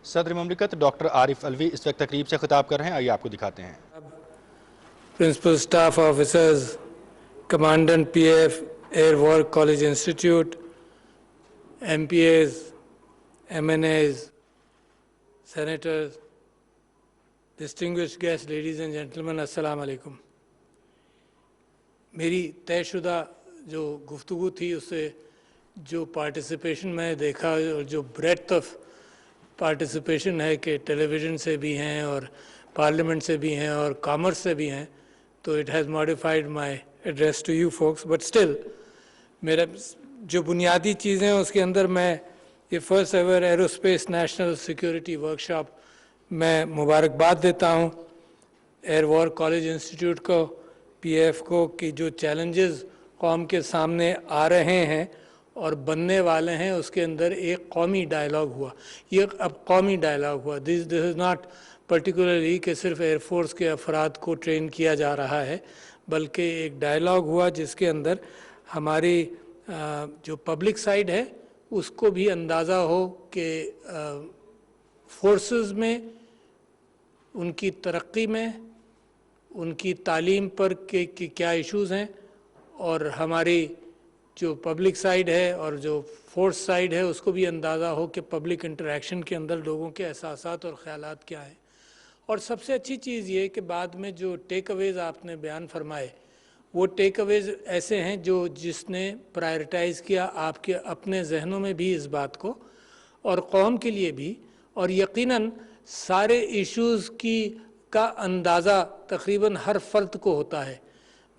صدر مملکت ڈاکٹر عارف الوی اس وقت تقریب سے خطاب کر رہے ہیں، آئیے آپ کو دکھاتے ہیں۔ Principal Staff Officers, Commandant PF, Air War College Institute, MPAs, MNAs, Senators, distinguished guests, ladies and gentlemen, Assalamu alaikum. میری طے شدہ جو گفتگو تھی اس سے جو پارٹیسپیشن میں دیکھا اور جو بریڈتھ آف پارٹیسپیشن ہے کہ ٹیلی ویژن سے بھی ہیں اور پارلیمنٹ سے بھی ہیں اور کامرس سے بھی ہیں، تو it has modified my address to you focus. But still میرا جو بنیادی چیزیں اس کے اندر میں یہ first ever aerospace national security workshop میں مبارکباد دیتا ہوں ایئر وار کالج انسٹیٹیوٹ کو، پی ایف کو، کہ جو چیلنجز قوم کے سامنے آ رہے ہیں اور بننے والے ہیں اس کے اندر ایک قومی ڈائلاگ ہوا. یہ اب قومی ڈائلاگ ہوا. دس از ناٹ پرٹیکولرلی کہ صرف ایئر فورس کے افراد کو ٹرین کیا جا رہا ہے، بلکہ ایک ڈائلاگ ہوا جس کے اندر ہماری جو پبلک سائڈ ہے اس کو بھی اندازہ ہو کہ فورسز میں، ان کی ترقی میں، ان کی تعلیم پر کیا ایشوز ہیں، اور ہماری جو پبلک سائڈ ہے اور جو فورس سائڈ ہے اس کو بھی اندازہ ہو کہ پبلک انٹریکشن کے اندر لوگوں کے احساسات اور خیالات کیا ہیں. اور سب سے اچھی چیز یہ کہ بعد میں جو ٹیک اویز آپ نے بیان فرمائے وہ ٹیک اویز ایسے ہیں جس نے پرائرٹائز کیا آپ کے اپنے ذہنوں میں بھی اس بات کو، اور قوم کے لیے بھی، اور یقیناً سارے ایشوز کا اندازہ تقریباً ہر فرد کو ہوتا ہے،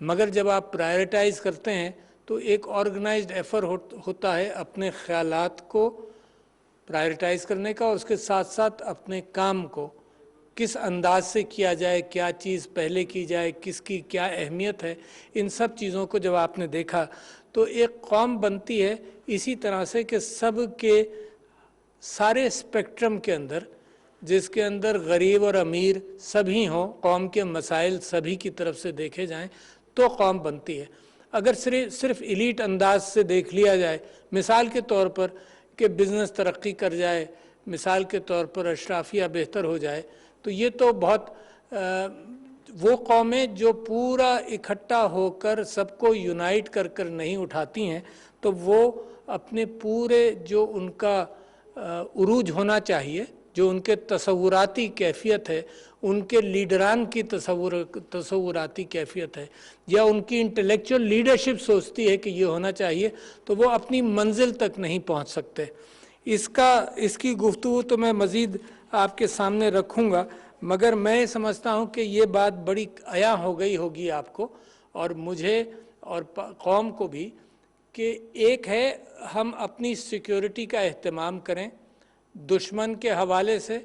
مگر جب آپ پرائرٹائز کرتے ہیں تو ایک آرگنائزڈ ایفرٹ ہوتا ہے اپنے خیالات کو پرائرٹائز کرنے کا، اور اس کے ساتھ ساتھ اپنے کام کو کس انداز سے کیا جائے، کیا چیز پہلے کی جائے، کس کی کیا اہمیت ہے. ان سب چیزوں کو جب آپ نے دیکھا تو ایک قوم بنتی ہے اسی طرح سے کہ سب کے سارے اسپیکٹرم کے اندر، جس کے اندر غریب اور امیر سبھی ہوں، قوم کے مسائل سبھی کی طرف سے دیکھے جائیں تو قوم بنتی ہے. اگر صرف ایلیٹ انداز سے دیکھ لیا جائے، مثال کے طور پر کہ بزنس ترقی کر جائے، مثال کے طور پر اشرافیہ بہتر ہو جائے، تو یہ تو بہت وہ قومیں جو پورا اکٹھا ہو کر سب کو یونائٹ کر نہیں اٹھاتی ہیں، تو وہ اپنے پورے جو ان کا عروج ہونا چاہیے، جو ان کے تصوراتی کیفیت ہے، ان کے لیڈران کی تصوراتی کیفیت ہے، یا ان کی انٹلیکچول لیڈرشپ سوچتی ہے کہ یہ ہونا چاہیے، تو وہ اپنی منزل تک نہیں پہنچ سکتے. اس کی گفتگو تو میں مزید آپ کے سامنے رکھوں گا، مگر میں سمجھتا ہوں کہ یہ بات بڑی عیاں ہو گئی ہوگی آپ کو اور مجھے اور قوم کو بھی، کہ ایک ہے ہم اپنی سیکیورٹی کا اہتمام کریں، دشمن کے حوالے سے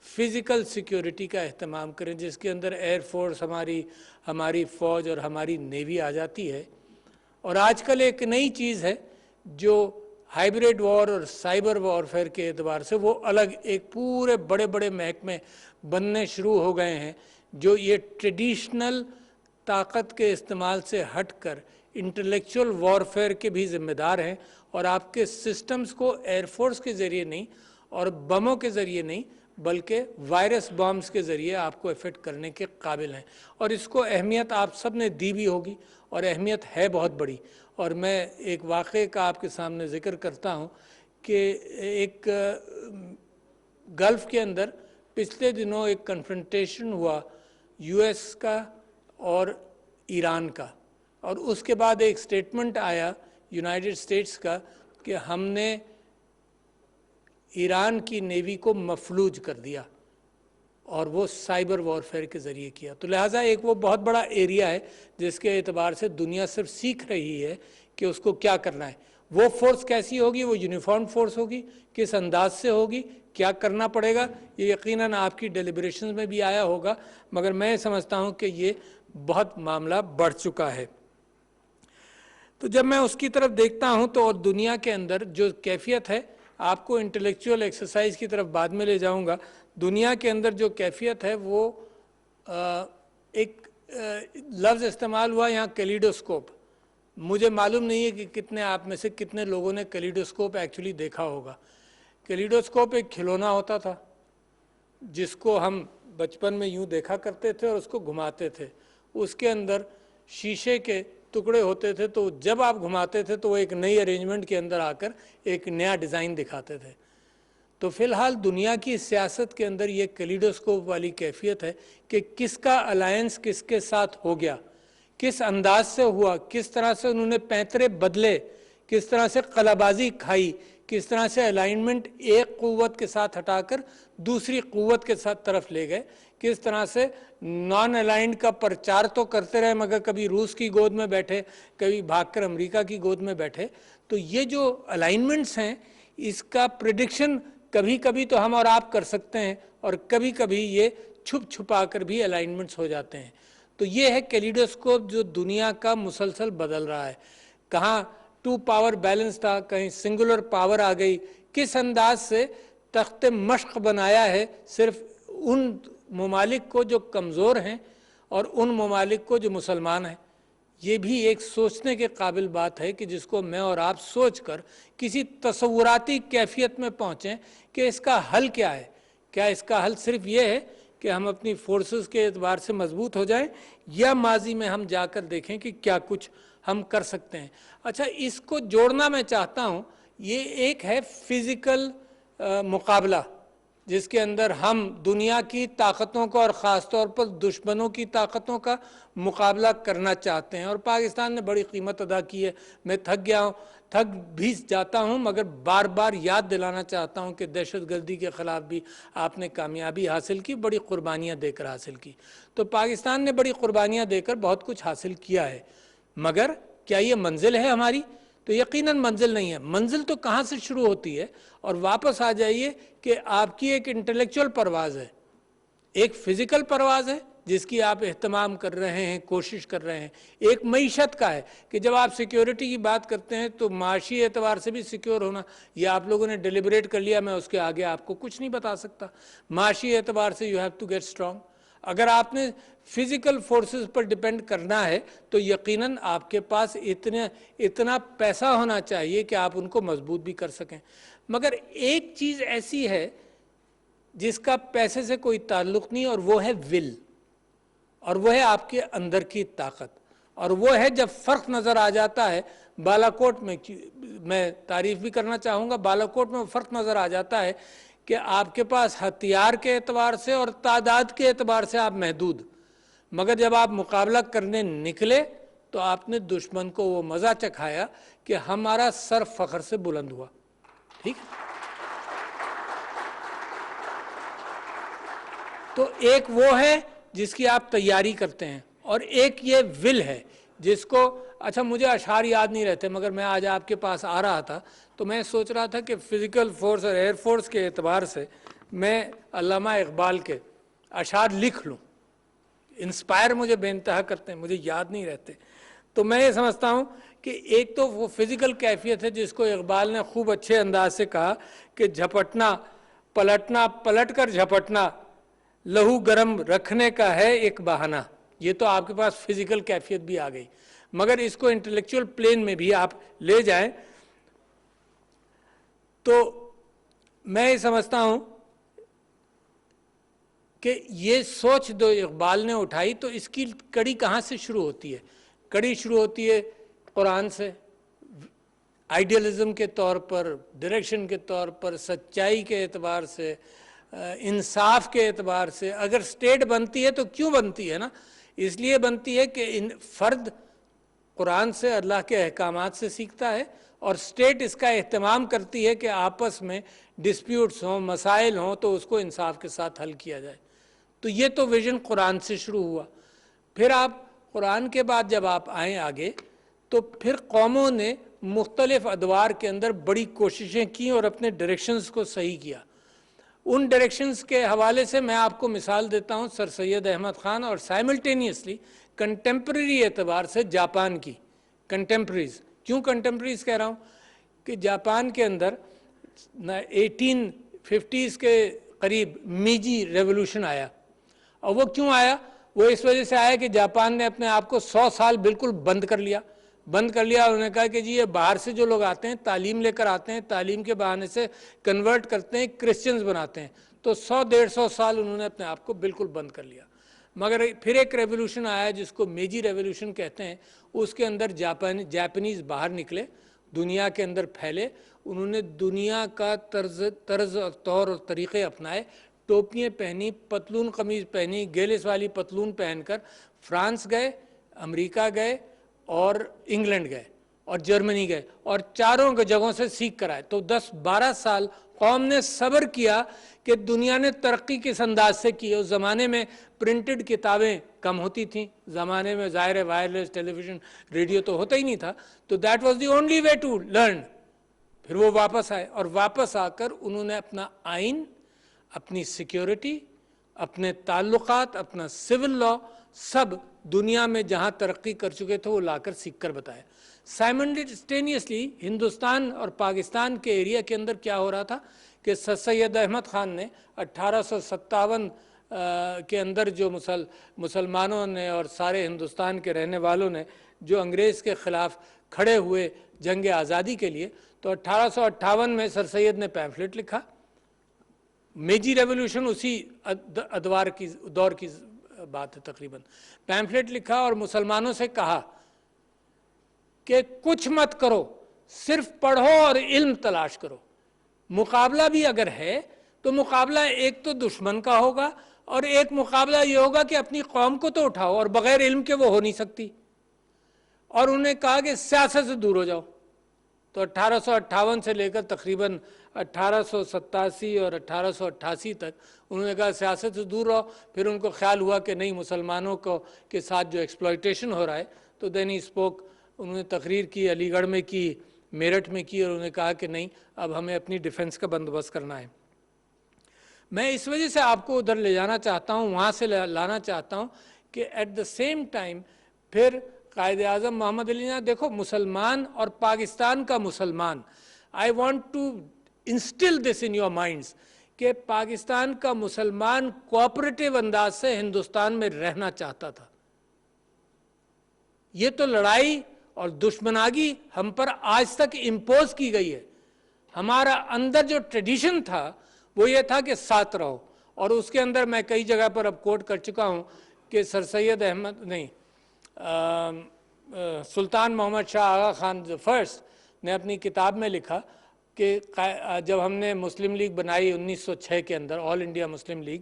فزیکل سیکیورٹی کا اہتمام کریں، جس کے اندر ایئر فورس ہماری فوج اور ہماری نیوی آ جاتی ہے. اور آج کل ایک نئی چیز ہے جو ہائیبریڈ وار اور سائبر وارفیئر کے اعتبار سے وہ الگ ایک پورے بڑے بڑے محکمے بننے شروع ہو گئے ہیں، جو یہ ٹریڈیشنل طاقت کے استعمال سے ہٹ کر انٹلیکچول وارفیئر کے بھی ذمہ دار ہیں، اور آپ کے سسٹمز کو ایئر فورس کے ذریعے نہیں اور بموں کے ذریعے نہیں بلکہ وائرس بامز کے ذریعے آپ کو افیکٹ کرنے کے قابل ہیں. اور اس کو اہمیت آپ سب نے دی بھی ہوگی، اور اہمیت ہے بہت بڑی. اور میں ایک واقعے کا آپ کے سامنے ذکر کرتا ہوں کہ ایک گلف کے اندر پچھلے دنوں ایک کنفرنٹیشن ہوا یو ایس کا اور ایران کا، اور اس کے بعد ایک سٹیٹمنٹ آیا یونائٹڈ اسٹیٹس کا کہ ہم نے ایران کی نیوی کو مفلوج کر دیا، اور وہ سائبر وارفیئر کے ذریعے کیا. تو لہٰذا ایک وہ بہت بڑا ایریا ہے جس کے اعتبار سے دنیا صرف سیکھ رہی ہے کہ اس کو کیا کرنا ہے. وہ فورس کیسی ہوگی، وہ یونیفارم فورس ہوگی، کس انداز سے ہوگی، کیا کرنا پڑے گا، یہ یقیناً آپ کی ڈیلیبریشنز میں بھی آیا ہوگا، مگر میں سمجھتا ہوں کہ یہ بہت معاملہ بڑھ چکا ہے. تو جب میں اس کی طرف دیکھتا ہوں تو اور دنیا کے اندر جو کیفیت ہے، آپ کو انٹلیکچول ایکسرسائز کی طرف بعد میں لے جاؤں گا. دنیا کے اندر جو کیفیت ہے وہ ایک لفظ استعمال ہوا یہاں کیلیڈوسکوپ. مجھے معلوم نہیں ہے کہ کتنے آپ میں سے کتنے لوگوں نے کیلیڈوسکوپ ایکچولی دیکھا ہوگا. کیلیڈوسکوپ ایک کھلونا ہوتا تھا جس کو ہم بچپن میں یوں دیکھا کرتے تھے اور اس کو گھماتے تھے، اس کے اندر شیشے کے ٹکڑے ہوتے تھے، تو جب آپ گھماتے تھے تو وہ ایک نئی ارینجمنٹ کے اندر آ کر ایک نیا ڈیزائن دکھاتے تھے۔ تو فی الحال دنیا کی سیاست کے اندر یہ کلیڈوسکوپ والی کیفیت ہے کہ کس کا الائنس کس کے ساتھ ہو گیا، کس انداز سے ہوا، کس طرح سے انہوں نے پینترے بدلے، کس طرح سے قلابازی کھائی، کس طرح سے الائنمنٹ ایک قوت کے ساتھ ہٹا کر دوسری قوت کے ساتھ طرف لے گئے، کس طرح سے نان الائنڈ کا پرچار تو کرتے رہے مگر کبھی روس کی گود میں بیٹھے، کبھی بھاگ کر امریکہ کی گود میں بیٹھے۔ تو یہ جو الائنمنٹس ہیں اس کا پریڈکشن کبھی کبھی تو ہم اور آپ کر سکتے ہیں، اور کبھی کبھی یہ چھپ چھپا کر بھی الائنمنٹس ہو جاتے ہیں۔ تو یہ ہے کیلیڈوسکوپ جو دنیا کا مسلسل بدل رہا ہے، کہاں 2 پاور بیلنس تھا، کہیں سنگولر پاور آ گئی، کس انداز سے تخت مشق بنایا ہے صرف ان ممالک کو جو کمزور ہیں اور ان ممالک کو جو مسلمان ہیں۔ یہ بھی ایک سوچنے کے قابل بات ہے کہ جس کو میں اور آپ سوچ کر کسی تصوراتی کیفیت میں پہنچیں کہ اس کا حل کیا ہے۔ کیا اس کا حل صرف یہ ہے کہ ہم اپنی فورسز کے اعتبار سے مضبوط ہو جائیں، یا ماضی میں ہم جا کر دیکھیں کہ کیا کچھ ہم کر سکتے ہیں؟ اچھا، اس کو جوڑنا میں چاہتا ہوں۔ یہ ایک ہے فزیکل مقابلہ جس کے اندر ہم دنیا کی طاقتوں کا اور خاص طور پر دشمنوں کی طاقتوں کا مقابلہ کرنا چاہتے ہیں، اور پاکستان نے بڑی قیمت ادا کی ہے۔ میں تھک گیا ہوں، تھک بھی جاتا ہوں، مگر بار بار یاد دلانا چاہتا ہوں کہ دہشت گردی کے خلاف بھی آپ نے کامیابی حاصل کی، بڑی قربانیاں دے کر حاصل کی۔ تو پاکستان نے بڑی قربانیاں دے کر بہت کچھ حاصل کیا ہے، مگر کیا یہ منزل ہے ہماری؟ تو یقیناً منزل نہیں ہے۔ منزل تو کہاں سے شروع ہوتی ہے؟ اور واپس آ جائیے کہ آپ کی ایک انٹلیکچول پرواز ہے، ایک فزیکل پرواز ہے جس کی آپ اہتمام کر رہے ہیں، کوشش کر رہے ہیں، ایک معیشت کا ہے کہ جب آپ سیکیورٹی کی بات کرتے ہیں تو معاشی اعتبار سے بھی سیکیور ہونا، یہ آپ لوگوں نے ڈیلیبریٹ کر لیا، میں اس کے آگے آپ کو کچھ نہیں بتا سکتا۔ معاشی اعتبار سے you have to get strong. اگر آپ نے فزیکل فورسز پر ڈیپینڈ کرنا ہے تو یقیناً آپ کے پاس اتنا پیسہ ہونا چاہیے کہ آپ ان کو مضبوط بھی کر سکیں۔ مگر ایک چیز ایسی ہے جس کا پیسے سے کوئی تعلق نہیں، اور وہ ہے ول، اور وہ ہے آپ کے اندر کی طاقت، اور وہ ہے جب فرق نظر آ جاتا ہے۔ بالاکوٹ میں تعریف بھی کرنا چاہوں گا، بالاکوٹ میں فرق نظر آ جاتا ہے کہ آپ کے پاس ہتھیار کے اعتبار سے اور تعداد کے اعتبار سے آپ محدود، مگر جب آپ مقابلہ کرنے نکلے تو آپ نے دشمن کو وہ مزہ چکھایا کہ ہمارا سر فخر سے بلند ہوا۔ ٹھیک ہے؟ تو ایک وہ ہے جس کی آپ تیاری کرتے ہیں، اور ایک یہ ول ہے جس کو، اچھا مجھے اشعار یاد نہیں رہتے، مگر میں آج آپ کے پاس آ رہا تھا تو میں سوچ رہا تھا کہ فزیکل فورس اور ایئر فورس کے اعتبار سے میں علامہ اقبال کے اشعار لکھ لوں۔ انسپائر مجھے بے انتہا کرتے ہیں، مجھے یاد نہیں رہتے۔ تو میں یہ سمجھتا ہوں کہ ایک تو وہ فزیکل کیفیت ہے جس کو اقبال نے خوب اچھے انداز سے کہا کہ جھپٹنا، پلٹنا، پلٹ کر جھپٹنا، لہو گرم رکھنے کا ہے ایک بہانہ۔ یہ تو آپ کے پاس فزیکل کیفیت بھی آ گئی، مگر اس کو انٹلیکچول پلین میں بھی آپ لے جائیں تو میں یہ سمجھتا ہوں کہ یہ سوچ جو اقبال نے اٹھائی تو اس کی کڑی کہاں سے شروع ہوتی ہے؟ کڑی شروع ہوتی ہے قرآن سے، آئیڈیلزم کے طور پر، ڈائریکشن کے طور پر، سچائی کے اعتبار سے، انصاف کے اعتبار سے۔ اگر سٹیٹ بنتی ہے تو کیوں بنتی ہے نا؟ اس لیے بنتی ہے کہ فرد قرآن سے، اللہ کے احکامات سے سیکھتا ہے، اور سٹیٹ اس کا اہتمام کرتی ہے کہ آپس میں ڈسپیوٹس ہوں، مسائل ہوں تو اس کو انصاف کے ساتھ حل کیا جائے۔ تو یہ تو ویژن قرآن سے شروع ہوا۔ پھر آپ قرآن کے بعد جب آپ آئیں آگے تو پھر قوموں نے مختلف ادوار کے اندر بڑی کوششیں کی اور اپنے ڈائریکشنز کو صحیح کیا۔ ان ڈائریکشنز کے حوالے سے میں آپ کو مثال دیتا ہوں سر سید احمد خان، اور سائملٹینیسلی کنٹمپریری اعتبار سے جاپان کی کنٹمپریز۔ کیوں کنٹمپریز کہہ رہا ہوں؟ کہ جاپان کے اندر 1850s کے قریب میجی ریولوشن آیا، اور وہ کیوں آیا؟ وہ اس وجہ سے آیا کہ جاپان نے اپنے آپ کو 100 سال بالکل بند کر لیا، بند کر لیا. انہوں نے کہا کہ جی یہ باہر سے جو لوگ آتے ہیں تعلیم لے کر آتے ہیں, تعلیم کے بہانے سے کنورٹ کرتے ہیں, کرسچنز بناتے ہیں. تو 100-150 سال انہوں نے اپنے آپ کو بالکل بند کر لیا. مگر پھر ایک ریولوشن آیا جس کو میجی ریولوشن کہتے ہیں. اس کے اندر جاپنیز باہر نکلے, دنیا کے اندر پھیلے. انہوں نے دنیا کا طرز اور طور اور طریقے اپنائے. ٹوپیاں پہنی, پتلون قمیض پہنی, گیلس والی پتلون پہن کر فرانس گئے, امریکہ گئے اور انگلینڈ گئے اور جرمنی گئے, اور چاروں جگہوں سے سیکھ کر آئے. تو 10-12 سال قوم نے صبر کیا کہ دنیا نے ترقی کس انداز سے کی. اس زمانے میں پرنٹڈ کتابیں کم ہوتی تھیں, زمانے میں ظاہر ہے وائرلیس ٹیلی ویژن ریڈیو تو ہوتا ہی نہیں تھا. تو that was the only way to learn. پھر وہ واپس آئے, اور واپس آ کر انہوں نے اپنا آئین, اپنی سیکیورٹی, اپنے تعلقات, اپنا سول لا, سب دنیا میں جہاں ترقی کر چکے تھے وہ لا کر سیکھ کر بتایا. سائملٹینیسلی ہندوستان اور پاکستان کے ایریا کے اندر کیا ہو رہا تھا کہ سر سید احمد خان نے 1857 کے اندر جو مسلمانوں نے اور سارے ہندوستان کے رہنے والوں نے جو انگریز کے خلاف کھڑے ہوئے جنگ آزادی کے لیے, تو 1858 میں سر سید نے پیمفلٹ لکھا. میجی ریولوشن اسی دور کی بات ہے تقریباً. پیمفلٹ لکھا اور مسلمانوں سے کہا کہ کچھ مت کرو, صرف پڑھو اور علم تلاش کرو. مقابلہ بھی اگر ہے تو مقابلہ ایک تو دشمن کا ہوگا, اور ایک مقابلہ یہ ہوگا کہ اپنی قوم کو تو اٹھاؤ, اور بغیر علم کے وہ ہو نہیں سکتی. اور انہوں نے کہا کہ سیاست سے دور ہو جاؤ. تو 1858 سے لے کر تقریباً 1887 اور 1888 تک انہوں نے کہا سیاست سے دور رہو. پھر ان کو خیال ہوا کہ نہیں, مسلمانوں کے ساتھ جو ایکسپلائٹیشن ہو رہا ہے, تو دین ہی اسپوک. انہوں نے تقریر کی, علی گڑھ میں کی, میرٹھ میں کی, اور انہوں نے کہا کہ نہیں, اب ہمیں اپنی ڈیفنس کا بندوبست کرنا ہے. میں اس وجہ سے آپ کو ادھر لے جانا چاہتا ہوں, وہاں سے لانا چاہتا ہوں کہ ایٹ دا سیم ٹائم پھر قائد اعظم محمد علی نے دیکھو مسلمان اور پاکستان کا مسلمان, I want to install this in your minds کہ پاکستان کا مسلمان کوآپریٹو انداز سے ہندوستان میں رہنا چاہتا تھا. یہ تو لڑائی اور دشمناگی ہم پر آج تک امپوز کی گئی ہے. ہمارا اندر جو ٹریڈیشن تھا وہ یہ تھا کہ ساتھ رہو. اور اس کے اندر میں کئی جگہ پر اب کوٹ کر چکا ہوں کہ سر سید احمد نہیں سلطان محمد شاہ آغا خان فرسٹ نے اپنی کتاب میں لکھا کہ جب ہم نے مسلم لیگ بنائی 1906 کے اندر, آل انڈیا مسلم لیگ,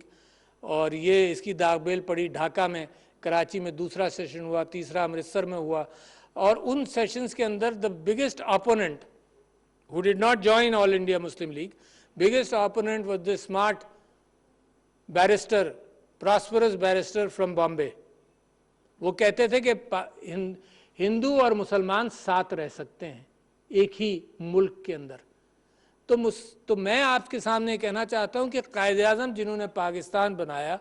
اور یہ اس کی داغ بیل پڑی ڈھاکہ میں, کراچی میں دوسرا سیشن ہوا, تیسرا امرتسر میں ہوا, اور ان سیشنز کے اندر the biggest opponent who did not join All India Muslim League, biggest opponent was the smart barrister, prosperous barrister from Bombay. وہ کہتے تھے کہ ہندو اور مسلمان ساتھ رہ سکتے ہیں ایک ہی ملک کے اندر. تو میں آپ کے سامنے کہنا چاہتا ہوں کہ قائد اعظم جنہوں نے پاکستان بنایا,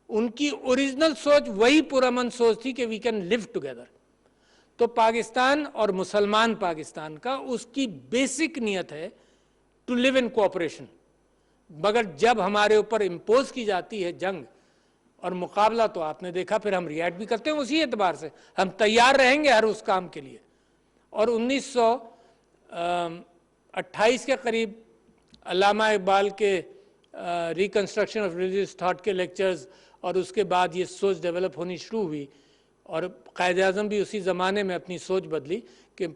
ان کی اوریجنل سوچ وہی پرامن سوچ تھی کہ وی کین لیو ٹوگیدر. تو پاکستان اور مسلمان پاکستان کا اس کی بیسک نیت ہے ٹو لیو ان کوآپریشن. مگر جب ہمارے اوپر امپوز کی جاتی ہے جنگ اور مقابلہ, تو آپ نے دیکھا پھر ہم ریئیکٹ بھی کرتے ہیں اسی اعتبار سے. ہم تیار رہیں گے ہر اس کام کے لیے. اور 1928 کے قریب علامہ اقبال کے ریکنسٹرکشن آف ریلیجیس تھاٹ کے لیکچرز, اور اس کے بعد یہ سوچ ڈیولپ ہونی شروع ہوئی, اور قائد اعظم بھی اسی زمانے میں اپنی سوچ بدلی کہ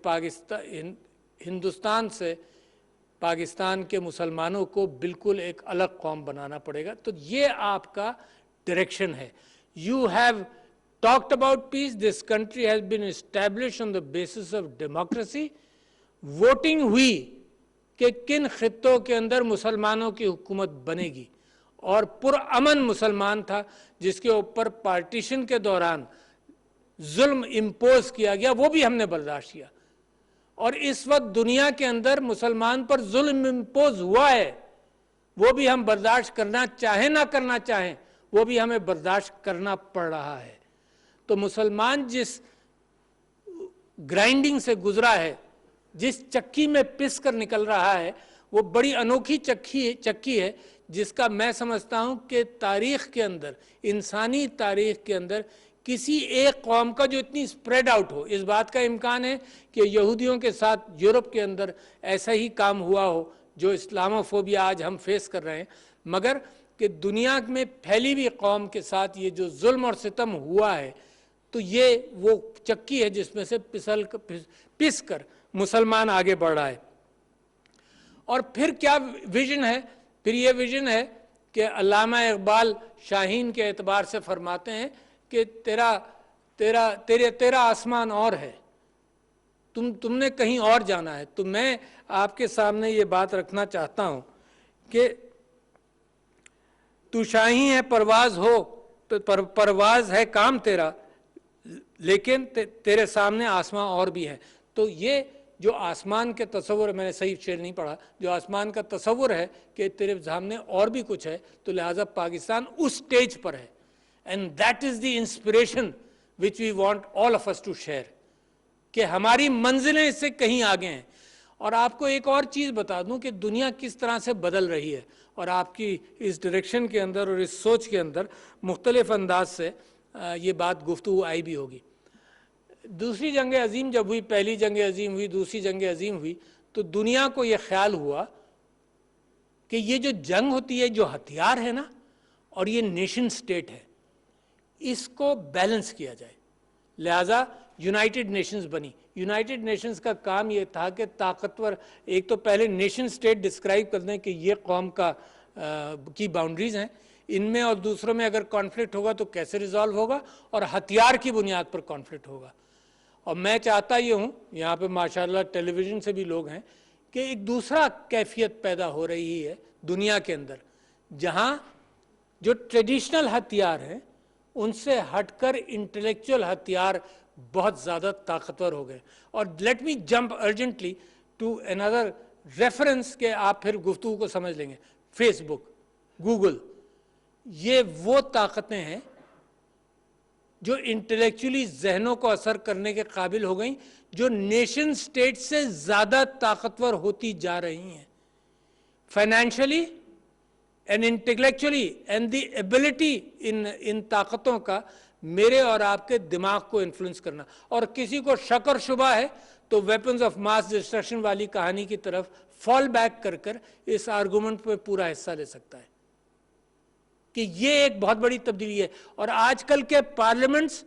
ہندوستان سے پاکستان کے مسلمانوں کو بالکل ایک الگ قوم بنانا پڑے گا. تو یہ آپ کا ڈائریکشن ہے. You have talked about peace, this country has been establish on the basis of democracy. Voting ہوئی کہ کن خطوں کے اندر مسلمانوں کی حکومت بنے گی, اور پرامن مسلمان تھا جس کے اوپر پارٹیشن کے دوران ظلم امپوز کیا گیا, وہ بھی ہم نے برداشت کیا. اور اس وقت دنیا کے اندر مسلمان پر ظلم امپوز ہوا ہے, وہ بھی ہم برداشت کرنا چاہیں نہ کرنا چاہیں, وہ بھی ہمیں برداشت کرنا پڑ رہا ہے. تو مسلمان جس گرائنڈنگ سے گزرا ہے, جس چکی میں پس کر نکل رہا ہے, وہ بڑی انوکھی چکی ہے جس کا میں سمجھتا ہوں کہ تاریخ کے اندر, انسانی تاریخ کے اندر کسی ایک قوم کا جو اتنی اسپریڈ آؤٹ ہو. اس بات کا امکان ہے کہ یہودیوں کے ساتھ یورپ کے اندر ایسا ہی کام ہوا ہو جو اسلاموفوبیا آج ہم فیس کر رہے ہیں, مگر کہ دنیا میں پھیلی ہوئی قوم کے ساتھ یہ جو ظلم اور ستم ہوا ہے, تو یہ وہ چکی ہے جس میں سے پس کر مسلمان آگے بڑھ رہا ہے. اور پھر کیا ویژن ہے؟ پھر یہ ویژن ہے کہ علامہ اقبال شاہین کے اعتبار سے فرماتے ہیں کہ تیرا آسمان اور ہے, تم نے کہیں اور جانا ہے. تو میں آپ کے سامنے یہ بات رکھنا چاہتا ہوں کہ تو شاہین ہے پرواز ہو, پرواز ہے کام تیرا, لیکن تیرے سامنے آسمان اور بھی ہے. تو یہ جو آسمان کے تصور, میں نے صحیح شعر نہیں پڑھا, جو آسمان کا تصور ہے کہ تیرے سامنے اور بھی کچھ ہے, تو لہٰذا پاکستان اس سٹیج پر ہے. And that is the inspiration which we want all of us to share, کہ ہماری منزلیں اس سے کہیں آگے ہیں. اور آپ کو ایک اور چیز بتا دوں کہ دنیا کس طرح سے بدل رہی ہے, اور آپ کی اس ڈائریکشن کے اندر اور اس سوچ کے اندر مختلف انداز سے یہ بات گفتگو آئی بھی ہوگی. دوسری جنگ عظیم جب ہوئی, پہلی جنگ عظیم ہوئی, دوسری جنگ عظیم ہوئی, تو دنیا کو یہ خیال ہوا کہ یہ جو جنگ ہوتی ہے, جو ہتھیار ہے نا, اور یہ نیشن سٹیٹ ہے, اس کو بیلنس کیا جائے. لہٰذا یونائٹڈ نیشنز بنی. یونائٹڈ نیشنز کا کام یہ تھا کہ طاقتور, ایک تو پہلے نیشن سٹیٹ ڈسکرائب کر دیں کہ یہ قوم کی باؤنڈریز ہیں, ان میں اور دوسروں میں اگر کانفلکٹ ہوگا تو کیسے ریزالو ہوگا, اور ہتھیار کی بنیاد پر کانفلکٹ ہوگا. اور میں چاہتا یہ ہوں, یہاں پہ ماشاءاللہ ٹیلی ویژن سے بھی لوگ ہیں, کہ ایک دوسرا کیفیت پیدا ہو رہی ہے دنیا کے اندر, جہاں جو ٹریڈیشنل ہتھیار ہیں ان سے ہٹ کر انٹلیکچوئل ہتھیار بہت زیادہ طاقتور ہو گئے. اور let me jump urgently to اندر ریفرنس کہ آپ پھر گفتگو کو سمجھ لیں گے. فیس بک, گوگل, یہ وہ طاقتیں ہیں جو انٹلیکچولی ذہنوں کو اثر کرنے کے قابل ہو گئیں, جو نیشن سٹیٹ سے زیادہ طاقتور ہوتی جا رہی ہیں financially and intellectually, and the ability ان طاقتوں کا میرے اور آپ کے دماغ کو انفلوئنس کرنا. اور کسی کو شک اور شبہ ہے تو ویپنز آف ماس ڈسٹرکشن والی کہانی کی طرف فال بیک کر اس آرگومنٹ پہ پورا حصہ لے سکتا ہے کہ یہ ایک بہت بڑی تبدیلی ہے. اور آج کل کے پارلیمنٹس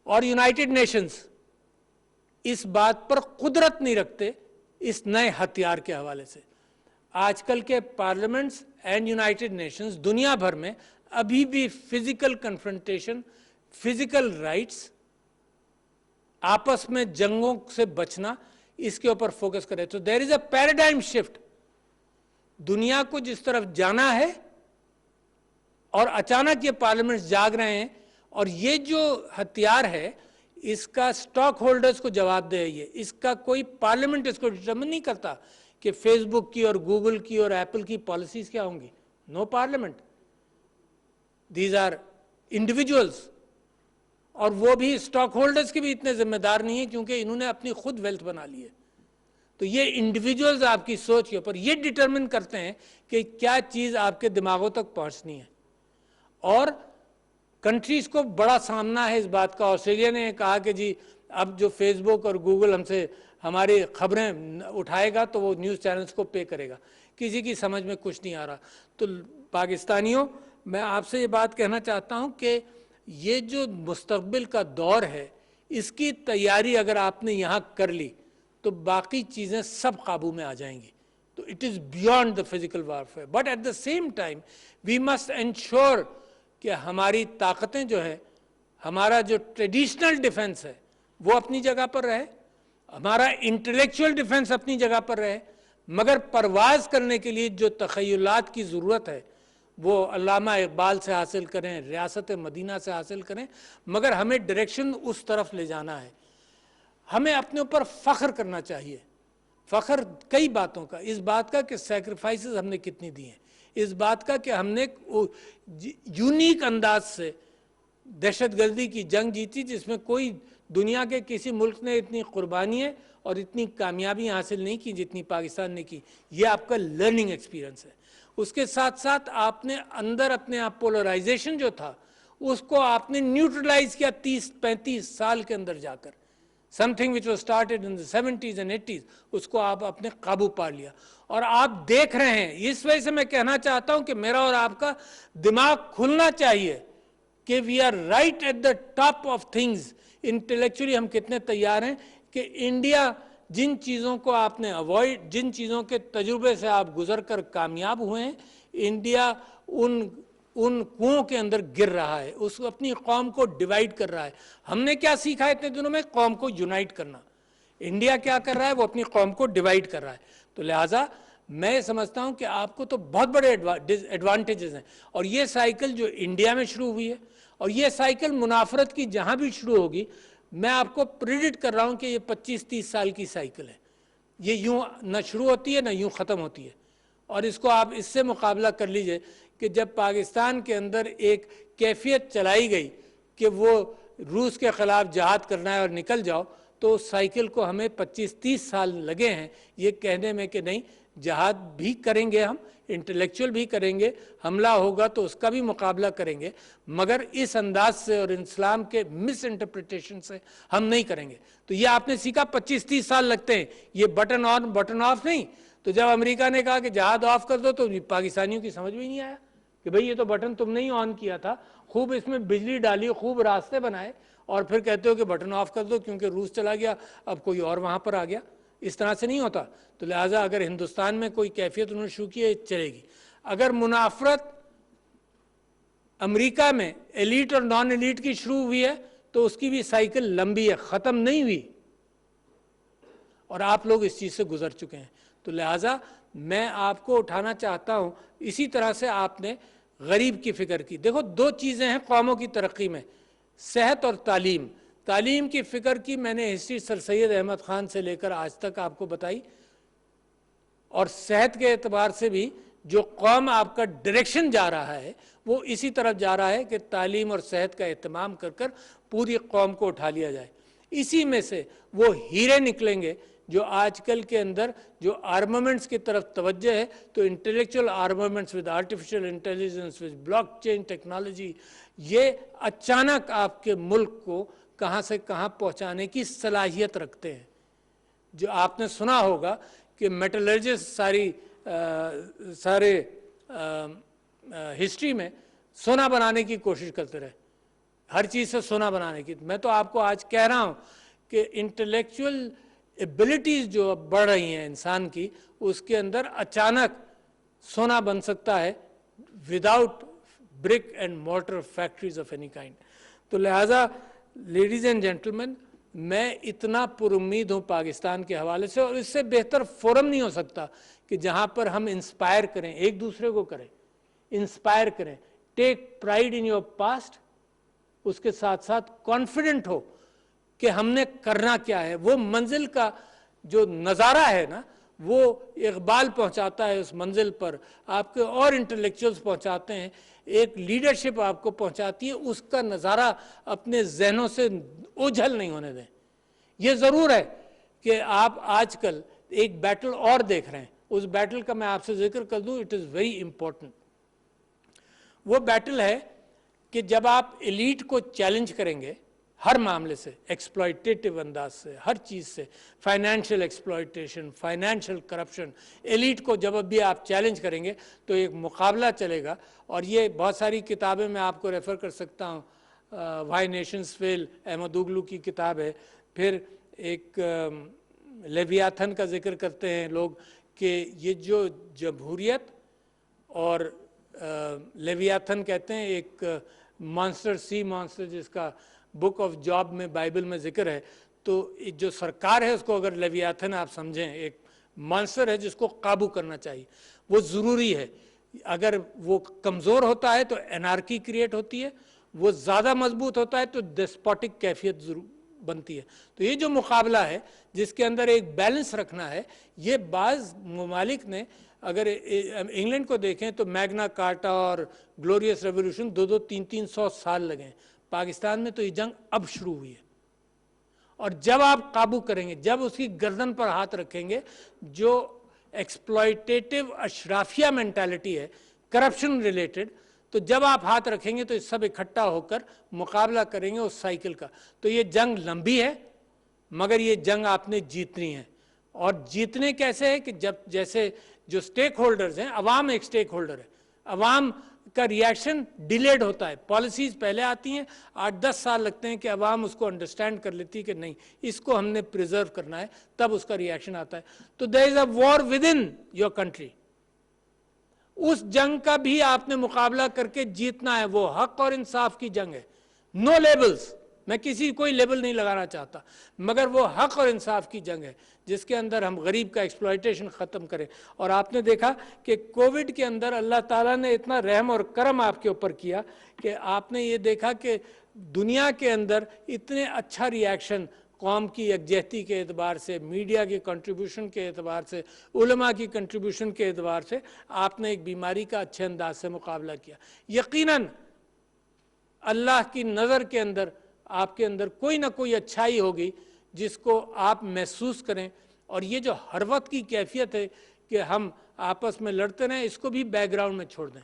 اور یونائٹڈ نیشنز اس بات پر قدرت نہیں رکھتے اس نئے ہتھیار کے حوالے سے. آج کل کے پارلیمنٹس اینڈ یونائٹڈ نیشنز دنیا بھر میں ابھی بھی فزیکل کنفرنٹیشن, فزیکل رائٹس, آپس میں جنگوں سے بچنا, اس کے اوپر فوکس کرے. تو there is a paradigm shift. دنیا کو جس طرف جانا ہے, اور اچانک یہ پارلیمنٹس جاگ رہے ہیں, اور یہ جو ہتھیار ہے اس کا سٹاک ہولڈرز کو جواب دے. یہ اس کا کوئی پارلیمنٹ اس کو ڈٹرمن نہیں کرتا کہ فیس بک کی اور گوگل کی اور ایپل کی پالیسیز کیا ہوں گی. نو پارلیمنٹ, دیز آر انڈیویجولز. اور وہ بھی سٹاک ہولڈرز کے بھی اتنے ذمہ دار نہیں ہیں کیونکہ انہوں نے اپنی خود ویلتھ بنا لی ہے. تو یہ انڈیویجولز آپ کی سوچ کے اوپر یہ ڈٹرمن کرتے ہیں کہ کیا چیز آپ کے دماغوں تک پہنچنی ہے. اور کنٹریز کو بڑا سامنا ہے اس بات کا. آسٹریلیا نے کہا کہ جی اب جو فیس بک اور گوگل ہم سے ہماری خبریں اٹھائے گا تو وہ نیوز چینلز کو پے کرے گا. کسی کی سمجھ میں کچھ نہیں آ رہا. تو پاکستانیوں, میں آپ سے یہ بات کہنا چاہتا ہوں کہ یہ جو مستقبل کا دور ہے, اس کی تیاری اگر آپ نے یہاں کر لی تو باقی چیزیں سب قابو میں آ جائیں گی. تو it is beyond the physical warfare, but at the same time we must ensure کہ ہماری طاقتیں جو ہے, ہمارا جو ٹریڈیشنل ڈیفنس ہے وہ اپنی جگہ پر رہے, ہمارا انٹلیکچوئل ڈیفنس اپنی جگہ پر رہے, مگر پرواز کرنے کے لیے جو تخیلات کی ضرورت ہے وہ علامہ اقبال سے حاصل کریں, ریاست مدینہ سے حاصل کریں, مگر ہمیں ڈائریکشن اس طرف لے جانا ہے. ہمیں اپنے اوپر فخر کرنا چاہیے. فخر کئی باتوں کا, اس بات کا کہ سیکریفائسز ہم نے کتنی دی ہیں, اس بات کا کہ ہم نے یونیک انداز سے دہشت گردی کی جنگ جیتی جس میں کوئی دنیا کے کسی ملک نے اتنی قربانیاں اور اتنی کامیابیاں حاصل نہیں کی جتنی پاکستان نے کی. یہ آپ کا لرننگ ایکسپیرینس ہے. اس کے ساتھ ساتھ آپ نے اندر اپنے آپ پولرائزیشن جو تھا اس کو آپ نے نیوٹرلائز کیا 30-35 سال کے اندر جا کر. Something which was started in the 70s and 80s, اس کو آپ اپنے قابو پا لیا. اور آپ دیکھ رہے ہیں, اس وجہ سے میں کہنا چاہتا ہوں کہ میرا اور آپ کا دماغ کھلنا چاہیے کہ we are right at the top of things. Intellectually ہم کتنے تیار ہیں کہ انڈیا جن چیزوں کو آپ نے اوائڈ, جن چیزوں کے تجربے سے آپ گزر کر کامیاب ہوئے ہیں, انڈیا ان کنوؤں کے اندر گر رہا ہے, اس اپنی قوم کو ڈیوائیڈ کر رہا ہے. ہم نے کیا سیکھا ہے اتنے دنوں میں؟ قوم کو یونائٹ کرنا. انڈیا کیا کر رہا ہے؟ وہ اپنی قوم کو ڈیوائیڈ کر رہا ہے. تو لہٰذا میں سمجھتا ہوں کہ آپ کو تو بہت بڑے ایڈوانٹیجز ہیں. اور یہ سائیکل جو انڈیا میں شروع ہوئی ہے, اور یہ سائیکل منافرت کی جہاں بھی شروع ہوگی, میں آپ کو پریڈکٹ کر رہا ہوں کہ یہ 25-30 سال کی سائیکل ہے. یہ یوں نہ شروع ہوتی ہے نہ یوں ختم ہوتی ہے. اور اس کو آپ اس سے مقابلہ کر لیجئے کہ جب پاکستان کے اندر ایک کیفیت چلائی گئی کہ وہ روس کے خلاف جہاد کرنا ہے اور نکل جاؤ, تو اس سائیکل کو ہمیں 25-30 سال لگے ہیں یہ کہنے میں کہ نہیں, جہاد بھی کریں گے ہم, انٹلیکچوئل بھی کریں گے, حملہ ہوگا تو اس کا بھی مقابلہ کریں گے, مگر اس انداز سے اور اسلام کے مس انٹرپریٹیشن سے ہم نہیں کریں گے. تو یہ آپ نے سیکھا 25-30 سال لگتے ہیں, یہ بٹن آن بٹن آف نہیں. تو جب امریکہ نے کہا کہ جہاد آف کر دو تو پاکستانیوں کی سمجھ میں نہیں آیا کہ بھئی یہ تو بٹن تم نے ہی آن کیا تھا, خوب اس میں بجلی ڈالی, خوب راستے بنائے, اور پھر کہتے ہو کہ بٹن آف کر دو کیونکہ روس چلا گیا, اب کوئی اور وہاں پر آ گیا. اس طرح سے نہیں ہوتا. تو لہٰذا اگر ہندوستان میں کوئی کیفیت انہوں نے شروع کی ہے, چلے گی. اگر منافرت امریکہ میں ایلیٹ اور نان ایلیٹ کی شروع ہوئی ہے تو اس کی بھی سائیکل لمبی ہے, ختم نہیں ہوئی, اور آپ لوگ اس چیز سے گزر چکے ہیں. تو لہٰذا میں آپ کو اٹھانا چاہتا ہوں, اسی طرح سے آپ نے غریب کی فکر کی. دیکھو دو چیزیں ہیں قوموں کی ترقی میں, صحت اور تعلیم. تعلیم کی فکر کی میں نے ہسٹری سر سید احمد خان سے لے کر آج تک آپ کو بتائی, اور صحت کے اعتبار سے بھی جو قوم آپ کا ڈائریکشن جا رہا ہے وہ اسی طرف جا رہا ہے کہ تعلیم اور صحت کا اہتمام کر کر پوری قوم کو اٹھا لیا جائے. اسی میں سے وہ ہیرے نکلیں گے جو آج کل کے اندر جو آرمامنٹس کی طرف توجہ ہے, تو intellectual armaments with artificial intelligence with block chain technology, یہ اچانک آپ کے ملک کو کہاں سے کہاں پہنچانے کی صلاحیت رکھتے ہیں. جو آپ نے سنا ہوگا کہ میٹلرجسٹ سارے ہسٹری میں سونا بنانے کی کوشش کرتے رہے, ہر چیز سے سونا بنانے کی. میں تو آپ کو آج کہہ رہا ہوں کہ انٹلیکچوئل ایبلٹیز جو بڑھ رہی ہیں انسان کی, اس کے اندر اچانک سونا بن سکتا ہے without brick and mortar factories of any kind. تو لہٰذا لیڈیز اینڈ جینٹلمین, میں اتنا پر امید ہوں پاکستان کے حوالے سے, اور اس سے بہتر فورم نہیں ہو سکتا کہ جہاں پر ہم انسپائر کریں, ایک دوسرے کو کریں, انسپائر کریں. Take pride in your past, اس کے ساتھ ساتھ کانفیڈنٹ ہو کہ ہم نے کرنا کیا ہے. وہ منزل کا جو نظارہ ہے نا, وہ اقبال پہنچاتا ہے اس منزل پر, آپ کے اور انٹلیکچوئلز پہنچاتے ہیں, ایک لیڈرشپ آپ کو پہنچاتی ہے, اس کا نظارہ اپنے ذہنوں سے اوجھل نہیں ہونے دیں. یہ ضرور ہے کہ آپ آج کل ایک بیٹل اور دیکھ رہے ہیں, اس بیٹل کا میں آپ سے ذکر کر دوں, اٹ از ویری امپورٹنٹ. وہ بیٹل ہے کہ جب آپ ایلیٹ کو چیلنج کریں گے ہر معاملے سے, ایکسپلائٹیٹو انداز سے, ہر چیز سے, financial exploitation, financial corruption, elite کو جب بھی آپ چیلنج کریں گے تو ایک مقابلہ چلے گا. اور یہ بہت ساری کتابیں میں آپ کو ریفر کر سکتا ہوں, وائی نیشنز فیل, احمد اوگلو کی کتاب ہے. پھر ایک لیویاتھن کا ذکر کرتے ہیں لوگ کہ یہ جو جمہوریت اور لیویاتھن کہتے ہیں ایک مانسٹر, سی مانسٹر, جس کا بک آف جاب میں بائبل میں ذکر ہے, تو جو سرکار ہے اس کو اگر لیویاتھن آپ سمجھیں, ایک مانسٹر ہے جس کو قابو کرنا چاہیے. وہ ضروری ہے, اگر وہ کمزور ہوتا ہے تو انارکی کریٹ ہوتی ہے, وہ زیادہ مضبوط ہوتا ہے تو ڈسپوٹک کیفیت ضرور بنتی ہے. تو یہ جو مقابلہ ہے جس کے اندر ایک بیلنس رکھنا ہے, یہ بعض ممالک نے, اگر انگلینڈ کو دیکھیں تو میگنا کارٹا اور گلوریس ریولوشن 200-300 سال لگے ہیں. پاکستان میں تو یہ جنگ اب شروع ہوئی ہے, اور جب آپ قابو کریں گے, جب اس کی گردن پر ہاتھ رکھیں گے, جو ایکسپلائٹیٹو اشرافیہ مینٹالٹی ہے کرپشن ریلیٹڈ, تو جب آپ ہاتھ رکھیں گے تو سب اکٹھا ہو کر مقابلہ کریں گے اس سائیکل کا. تو یہ جنگ لمبی ہے مگر یہ جنگ آپ نے جیتنی ہے. اور جیتنے کیسے ہے کہ جب جیسے جو سٹیک ہولڈرز ہیں, عوام ایک سٹیک ہولڈر ہے, عوام کا ریاکشن ڈیلیڈ ہوتا ہے. پالیسیز پہلے آتی ہیں, 8-10 سال لگتے ہیں کہ عوام اس کو انڈرسٹینڈ کر لیتی ہے کہ نہیں اس کو ہم نے پریزرو کرنا ہے, تب اس کا ریاکشن آتا ہے. تو there is a war within your country. اس جنگ کا بھی آپ نے مقابلہ کر کے جیتنا ہے. وہ حق اور انصاف کی جنگ ہے. نو لیبلز, میں کسی کوئی لیبل نہیں لگانا چاہتا, مگر وہ حق اور انصاف کی جنگ ہے جس کے اندر ہم غریب کا ایکسپلائٹیشن ختم کریں. اور آپ نے دیکھا کہ کووڈ کے اندر اللہ تعالیٰ نے اتنا رحم اور کرم آپ کے اوپر کیا کہ آپ نے یہ دیکھا کہ دنیا کے اندر اتنے اچھا ریاکشن قوم کی یکجہتی کے اعتبار سے, میڈیا کی کنٹریبیوشن کے اعتبار سے, علماء کی کنٹریبیوشن کے اعتبار سے آپ نے ایک بیماری کا اچھے انداز سے مقابلہ کیا. یقیناً اللہ کی نظر کے اندر آپ کے اندر کوئی نہ کوئی اچھائی ہوگی جس کو آپ محسوس کریں. اور یہ جو حرفت کی کیفیت ہے کہ ہم آپس میں لڑتے رہیں, اس کو بھی بیک گراؤنڈ میں چھوڑ دیں.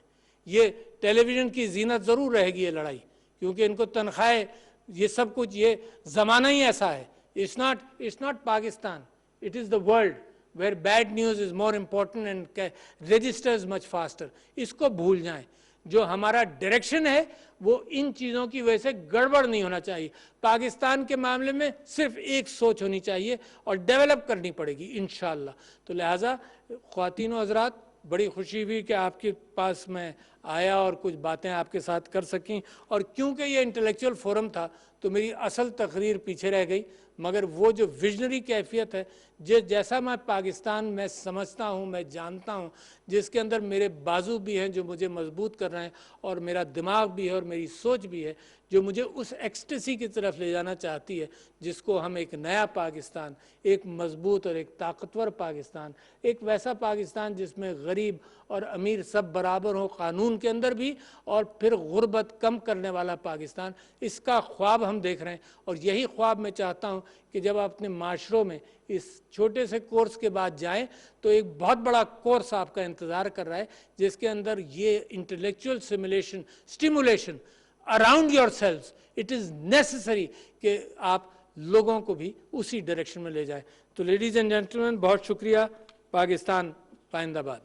یہ ٹیلی ویژن کی زینت ضرور رہے گی یہ لڑائی, کیونکہ ان کو تنخواہیں یہ سب کچھ, یہ زمانہ ہی ایسا ہے. It's not Pakistan, it is the world where bad news is more important and registers much faster. اس کو بھول جائیں. جو ہمارا ڈائریکشن ہے وہ ان چیزوں کی وجہ سے گڑبڑ نہیں ہونا چاہیے. پاکستان کے معاملے میں صرف ایک سوچ ہونی چاہیے اور ڈیولپ کرنی پڑے گی انشاءاللہ. تو لہٰذا خواتین و حضرات, بڑی خوشی ہوئی کہ آپ کے پاس میں آیا اور کچھ باتیں آپ کے ساتھ کر سکیں. اور کیونکہ یہ انٹلیکچوئل فورم تھا تو میری اصل تقریر پیچھے رہ گئی, مگر وہ جو ویژنری کیفیت ہے جیسا میں پاکستان میں سمجھتا ہوں, میں جانتا ہوں, جس کے اندر میرے بازو بھی ہیں جو مجھے مضبوط کر رہے ہیں, اور میرا دماغ بھی ہے اور میری سوچ بھی ہے جو مجھے اس ایکسٹیسی کی طرف لے جانا چاہتی ہے جس کو ہم ایک نیا پاکستان, ایک مضبوط اور ایک طاقتور پاکستان, ایک ویسا پاکستان جس میں غریب اور امیر سب برابر ہوں قانون کے اندر بھی, اور پھر غربت کم کرنے والا پاکستان, اس کا خواب ہم دیکھ رہے ہیں. اور یہی خواب میں چاہتا ہوں کہ جب آپ اپنے معاشروں میں اس چھوٹے سے کورس کے بعد جائیں تو ایک بہت بڑا کورس آپ کا انتظار کر رہا ہے جس کے اندر یہ intellectual stimulation around yourselves, it is necessary کہ آپ لوگوں کو بھی اسی ڈائریکشن میں لے جائیں. تو لیڈیز اینڈ جینٹلمین, بہت شکریہ. پاکستان پائندہ باد.